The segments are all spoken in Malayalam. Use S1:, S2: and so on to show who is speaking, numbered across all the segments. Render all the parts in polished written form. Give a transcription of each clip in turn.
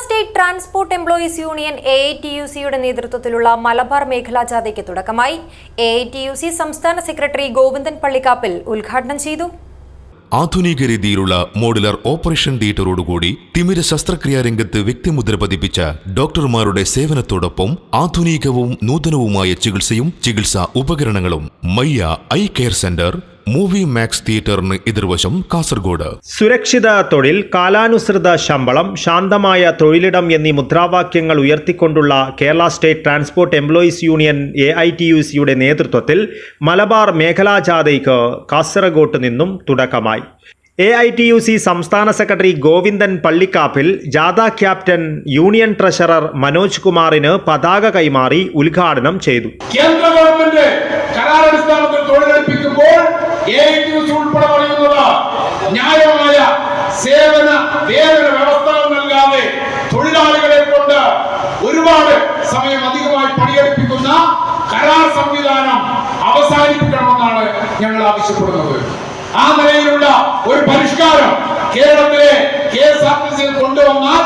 S1: സ്റ്റേറ്റ് ട്രാൻസ്പോർട്ട് എംപ്ലോയീസ് യൂണിയൻ AITUCയുടെ നേതൃത്വത്തിലുള്ള മലബാർ മേഖലാ ജാഥയ്ക്ക് തുടക്കമായി. AITUC സംസ്ഥാന സെക്രട്ടറി ഗോവിന്ദൻ പള്ളിക്കാപ്പിൽ ഉദ്ഘാടനം ചെയ്തു.
S2: ആധുനിക രീതിയിലുള്ള മോഡുലർ ഓപ്പറേഷൻ തിയേറ്ററോടുകൂടി തിമിര ശസ്ത്രക്രിയാ രംഗത്ത് വ്യക്തിമുദ്ര പതിപ്പിച്ച ഡോക്ടർമാരുടെ സേവനത്തോടൊപ്പം ആധുനികവും നൂതനവുമായ ചികിത്സാ ഉപകരണങ്ങളും Mayya eye care centre, movie max തിയേറ്ററിന് എതിർവശം, കാസർഗോഡ്.
S3: സുരക്ഷിത തൊഴിൽ, കാലാനുസൃത ശമ്പളം, ശാന്തമായ തൊഴിലിടം എന്നീ മുദ്രാവാക്യങ്ങൾ ഉയർത്തിക്കൊണ്ടുള്ള Kerala state transport employees union AITUCയുടെ നേതൃത്വത്തിൽ മലബാർ മേഖലാ ജാഥയ്ക്ക് കാസർഗോഡ് നിന്നും തുടക്കമായി. AITUC സംസ്ഥാന സെക്രട്ടറി ഗോവിന്ദൻ പള്ളിക്കാപ്പിൽ ജാഥ ക്യാപ്റ്റൻ യൂണിയൻ ട്രഷറർ മനോജ് കുമാറിന് പതാക കൈമാറി ഉദ്ഘാടനം ചെയ്തു.
S4: കേന്ദ്ര ഗവൺമെന്റ് കരാറടിസ്ഥാനത്തിൽ തൊഴിലെടുപ്പിക്കുമ്പോൾ AITUC ഉൾപ്പെടെ പറയുന്നത് ന്യായമായ വേതന വ്യവസ്ഥകൾ നൽകാതെ തൊഴിലാളികളെ കൊണ്ട് ഒരുപാട് സമയം അധികമായി പണിയെടുപ്പിക്കുന്ന കരാർ സംവിധാനം അവസാനിപ്പിക്കണമെന്നാണ് ഞങ്ങൾ ആവശ്യപ്പെടുന്നത്. ആ നിലയിലുള്ള ഒരു പരിഷ്കാരം കേരളത്തിലെ KSRTCയിൽ കൊണ്ടുവന്നാൽ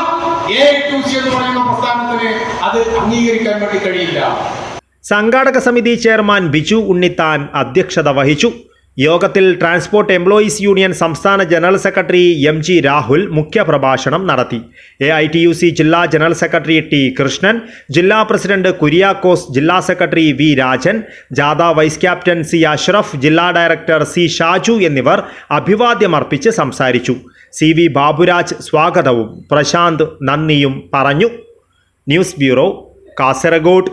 S4: AITUC എന്ന് പറയുന്ന പ്രസ്ഥാനത്തിന് അത് അംഗീകരിക്കാൻ വേണ്ടി കഴിയില്ല.
S3: സംഘാടക സമിതി ചെയർമാൻ ബിജു ഉണ്ണിത്താൻ അധ്യക്ഷത വഹിച്ചു. യോഗത്തിൽ ട്രാൻസ്പോർട്ട് എംപ്ലോയീസ് യൂണിയൻ സംസ്ഥാന ജനറൽ സെക്രട്ടറി MG രാഹുൽ മുഖ്യപ്രഭാഷണം നടത്തി. AITUC ജില്ലാ ജനറൽ സെക്രട്ടറി T കൃഷ്ണൻ, ജില്ലാ പ്രസിഡന്റ് കുര്യാക്കോസ്, ജില്ലാ സെക്രട്ടറി V രാജൻ, ജാഥ വൈസ് ക്യാപ്റ്റൻ C അഷ്റഫ്, ജില്ലാ ഡയറക്ടർ C ഷാജു എന്നിവർ അഭിവാദ്യമർപ്പിച്ച് സംസാരിച്ചു. CV ബാബുരാജ് സ്വാഗതവും പ്രശാന്ത് നന്ദിയും പറഞ്ഞു. News bureau, Kasaragod.